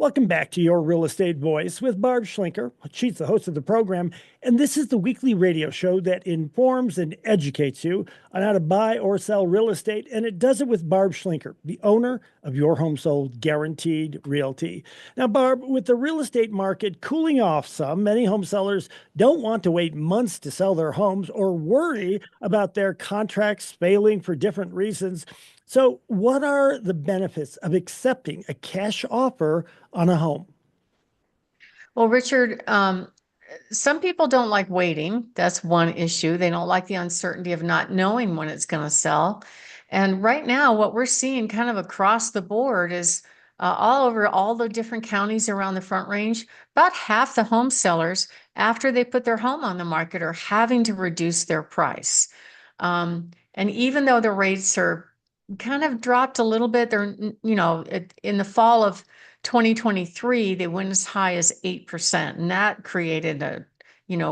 Welcome back to Your Real Estate Voice with Barb Schlinker. She's the host of the program, and this is the weekly radio show that informs and educates you on how to buy or sell real estate, and it does it with Barb Schlinker, the owner of Your Home Sold Guaranteed Realty. Now, Barb, with the real estate market cooling off some, many home sellers don't want to wait months to sell their homes or worry about their contracts failing for different reasons. So, what are the benefits of accepting a cash offer on a home? Well, Richard, some people don't like waiting. That's one issue. They don't like the uncertainty of not knowing when it's going to sell. And right now, what we're seeing kind of across the board is all over all the different counties around the Front Range, about half the home sellers, after they put their home on the market, are having to reduce their price. And even though the rates are kind of dropped a little bit, they're, in the fall of 2023, they went as high as 8%. And that created a,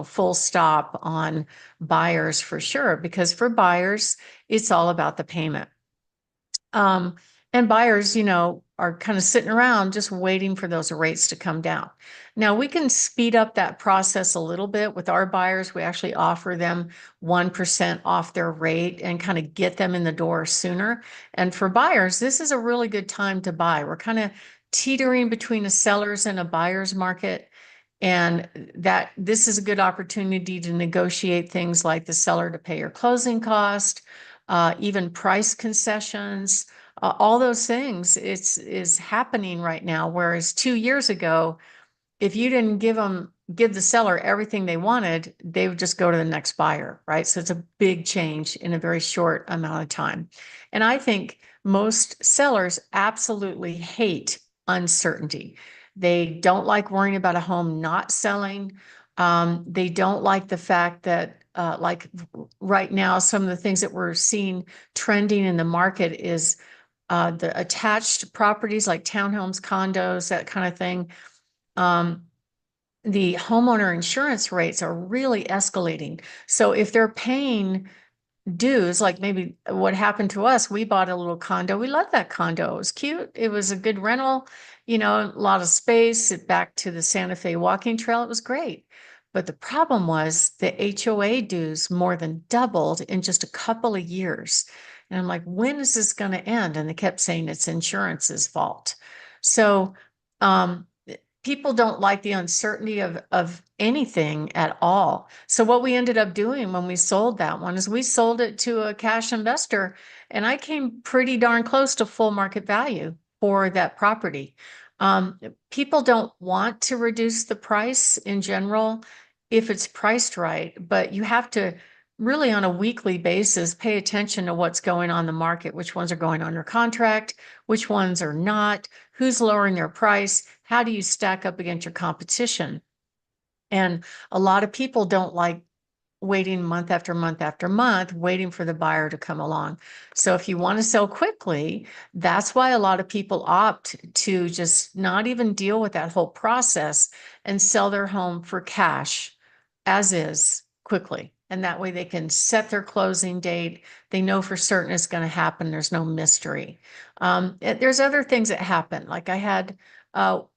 full stop on buyers for sure, because for buyers, it's all about the payment. And buyers, are kind of sitting around just waiting for those rates to come down. Now, we can speed up that process a little bit with our buyers. We actually offer them 1% off their rate and kind of get them in the door sooner. And for buyers, this is a really good time to buy. We're kind of teetering between a seller's and a buyer's market. And that this is a good opportunity to negotiate things like the seller to pay your closing cost, even price concessions, all those things. Is happening right now. Whereas 2 years ago, if you didn't give the seller everything they wanted, they would just go to the next buyer, right? So it's a big change in a very short amount of time. And I think most sellers absolutely hate uncertainty. They don't like worrying about a home not selling. They don't like the fact that, like right now, some of the things that we're seeing trending in the market is the attached properties like townhomes, condos, that kind of thing. The homeowner insurance rates are really escalating. So if they're paying dues, like maybe what happened to us, we bought a little condo. We loved that condo. It was cute. It was a good rental, a lot of space, back to the Santa Fe walking trail. It was great. But the problem was the HOA dues more than doubled in just a couple of years. And I'm like, when is this going to end? And they kept saying it's insurance's fault. So people don't like the uncertainty of anything at all. So what we ended up doing when we sold that one is we sold it to a cash investor, and I came pretty darn close to full market value for that property. People don't want to reduce the price in general if it's priced right, but you have to really on a weekly basis pay attention to what's going on in the market, which ones are going under contract, which ones are not, who's lowering their price, how do you stack up against your competition? And a lot of people don't like waiting month after month after month, waiting for the buyer to come along. So if you want to sell quickly, that's why a lot of people opt to just not even deal with that whole process and sell their home for cash as is quickly. And that way they can set their closing date. They know for certain it's going to happen. There's no mystery. There's other things that happen. Like I had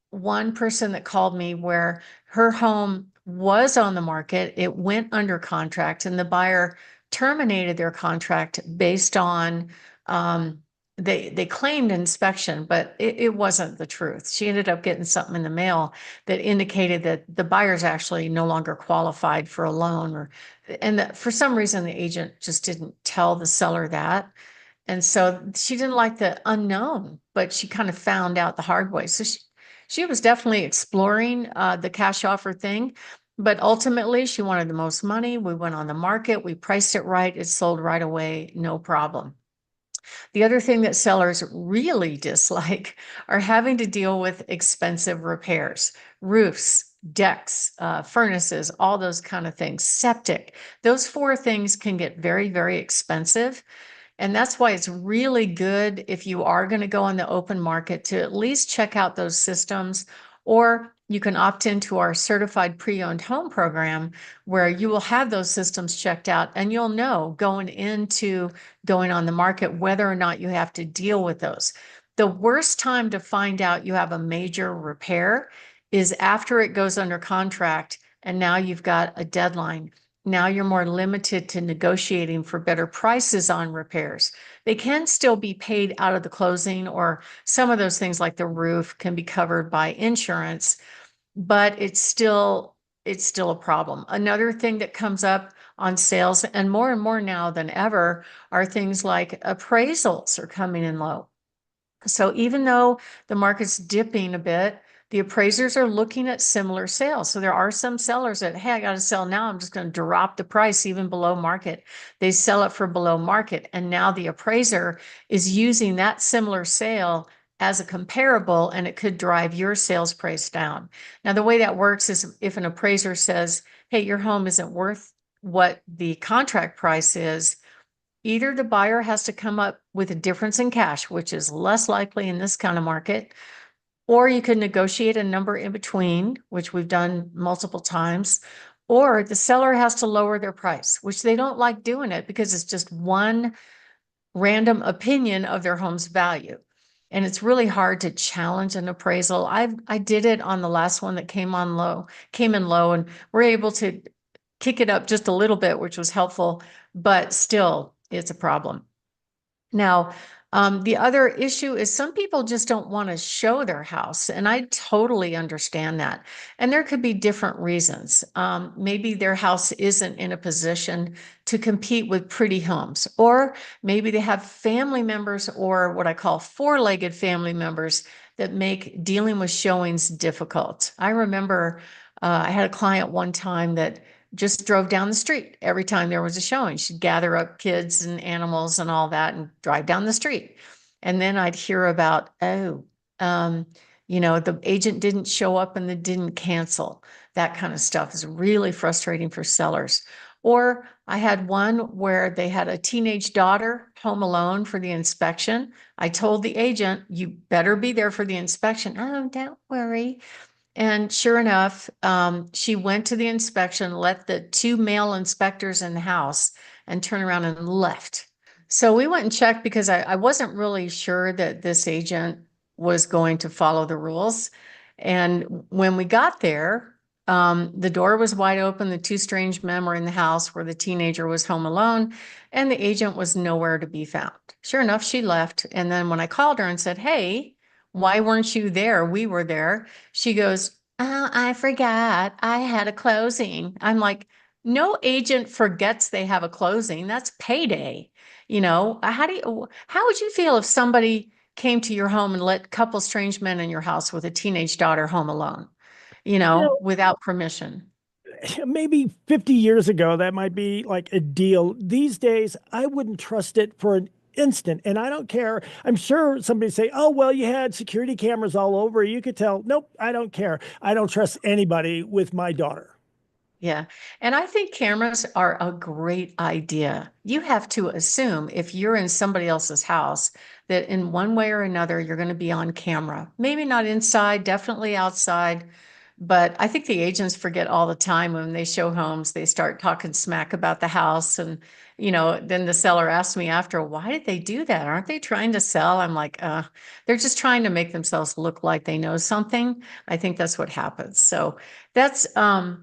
one person that called me where her home was on the market. It went under contract, and the buyer terminated their contract based on they claimed inspection, but it wasn't the truth. She ended up getting something in the mail that indicated that the buyer's actually no longer qualified for a loan, for some reason the agent just didn't tell the seller that. And so she didn't like the unknown, but she kind of found out the hard way. So she was definitely exploring the cash offer thing, but ultimately she wanted the most money. We went on the market, we priced it right, it sold right away, no problem. The other thing that sellers really dislike are having to deal with expensive repairs, roofs, decks, furnaces, all those kind of things, septic. Those four things can get very, very expensive. And that's why it's really good if you are going to go on the open market to at least check out those systems, or you can opt into our certified pre-owned home program where you will have those systems checked out and you'll know going into going on the market whether or not you have to deal with those. The worst time to find out you have a major repair is after it goes under contract and now you've got a deadline. Now you're more limited to negotiating for better prices on repairs. They can still be paid out of the closing, or some of those things like the roof can be covered by insurance, but it's still a problem. Another thing that comes up on sales, and more now than ever, are things like appraisals are coming in low. So even though the market's dipping a bit, the appraisers are looking at similar sales. So there are some sellers that, hey, I got to sell now. I'm just going to drop the price even below market. They sell it for below market. And now the appraiser is using that similar sale as a comparable, and it could drive your sales price down. Now, the way that works is if an appraiser says, hey, your home isn't worth what the contract price is, either the buyer has to come up with a difference in cash, which is less likely in this kind of market, or you can negotiate a number in between, which we've done multiple times, or the seller has to lower their price, which they don't like doing it because it's just one random opinion of their home's value. And it's really hard to challenge an appraisal. I did it on the last one that came in low, and we're able to kick it up just a little bit, which was helpful, but still it's a problem. Now, the other issue is some people just don't want to show their house, and I totally understand that. And there could be different reasons. Maybe their house isn't in a position to compete with pretty homes, or maybe they have family members, or what I call four-legged family members, that make dealing with showings difficult. I remember I had a client one time that just drove down the street every time there was a showing. She'd gather up kids and animals and all that and drive down the street. And then I'd hear about, the agent didn't show up and they didn't cancel. That kind of stuff is really frustrating for sellers. Or I had one where they had a teenage daughter home alone for the inspection. I told the agent, you better be there for the inspection. Oh, don't worry. And sure enough, she went to the inspection, let the two male inspectors in the house, and turned around and left. So we went and checked because I wasn't really sure that this agent was going to follow the rules. And when we got there, the door was wide open. The two strange men were in the house where the teenager was home alone, and the agent was nowhere to be found. Sure enough, she left. And then when I called her and said, hey, why weren't you there? We were there. She goes, oh, I forgot. I had a closing. I'm like, no agent forgets they have a closing. That's payday. How would you feel if somebody came to your home and let a couple strange men in your house with a teenage daughter home alone, without permission? Maybe 50 years ago, that might be like a deal. These days, I wouldn't trust it for an instant. And I don't care. I'm sure somebody say, oh, well, you had security cameras all over. You could tell. Nope, I don't care. I don't trust anybody with my daughter. Yeah. And I think cameras are a great idea. You have to assume if you're in somebody else's house that in one way or another, you're going to be on camera. Maybe not inside, definitely outside. But I think the agents forget all the time when they show homes, they start talking smack about the house. And, then the seller asked me after, why did they do that? Aren't they trying to sell? I'm like, they're just trying to make themselves look like they know something. I think that's what happens. So that's, I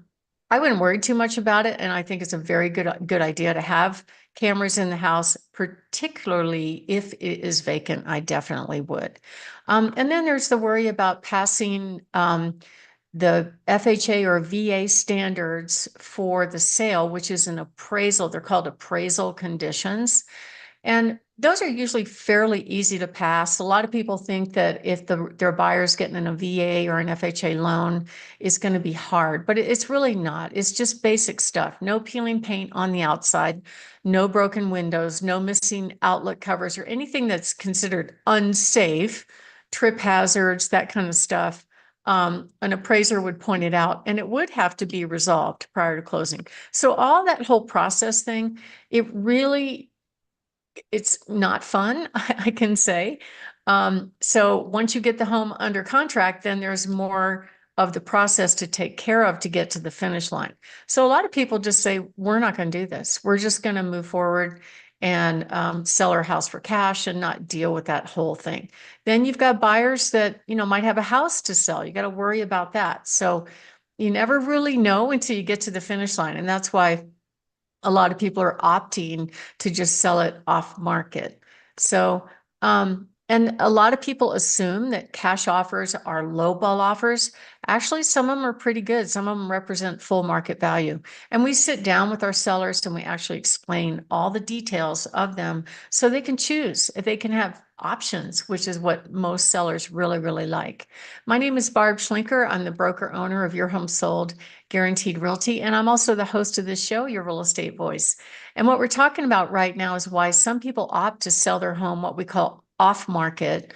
wouldn't worry too much about it. And I think it's a very good idea to have cameras in the house, particularly if it is vacant. I definitely would. And then there's the worry about passing the FHA or VA standards for the sale, which is an appraisal. They're called appraisal conditions. And those are usually fairly easy to pass. A lot of people think that if their buyer's getting in a VA or an FHA loan, it's going to be hard, but it's really not. It's just basic stuff. No peeling paint on the outside, no broken windows, no missing outlet covers or anything that's considered unsafe, trip hazards, that kind of stuff. An appraiser would point it out, and it would have to be resolved prior to closing. So all that whole process thing, it's not fun, I can say. So once you get the home under contract, then there's more of the process to take care of to get to the finish line. So a lot of people just say, we're not going to do this. We're just going to move forward and sell our house for cash and not deal with that whole thing. Then you've got buyers that, might have a house to sell. You got to worry about that. So you never really know until you get to the finish line. And that's why a lot of people are opting to just sell it off market. So, and a lot of people assume that cash offers are lowball offers. Actually, some of them are pretty good. Some of them represent full market value. And we sit down with our sellers and we actually explain all the details of them so they can choose, if they can have options, which is what most sellers really, really like. My name is Barb Schlinker. I'm the broker owner of Your Home Sold Guaranteed Realty. And I'm also the host of this show, Your Real Estate Voice. And what we're talking about right now is why some people opt to sell their home, what we call off market,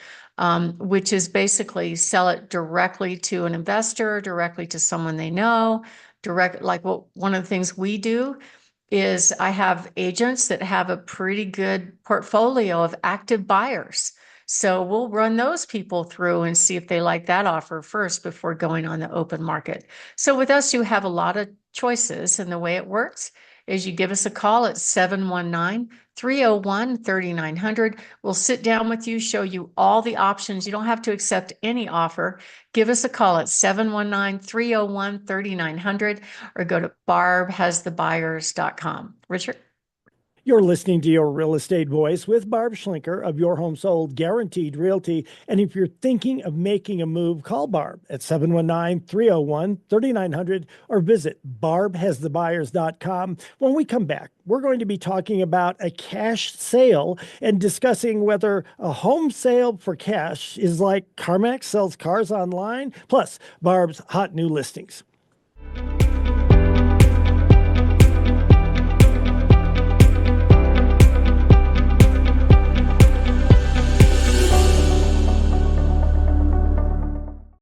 which is basically sell it directly to an investor, directly to someone they know, one of the things we do is I have agents that have a pretty good portfolio of active buyers. So we'll run those people through and see if they like that offer first before going on the open market. So with us, you have a lot of choices, and the way it works is you give us a call at 719-301-3900. We'll sit down with you, show you all the options. You don't have to accept any offer. Give us a call at 719-301-3900 or go to barbhasthebuyers.com. Richard? You're listening to Your Real Estate Voice with Barb Schlinker of Your Home Sold Guaranteed Realty. And if you're thinking of making a move, call Barb at 719-301-3900 or visit barbhasthebuyers.com. When we come back, we're going to be talking about a cash sale and discussing whether a home sale for cash is like CarMax sells cars online, plus Barb's hot new listings.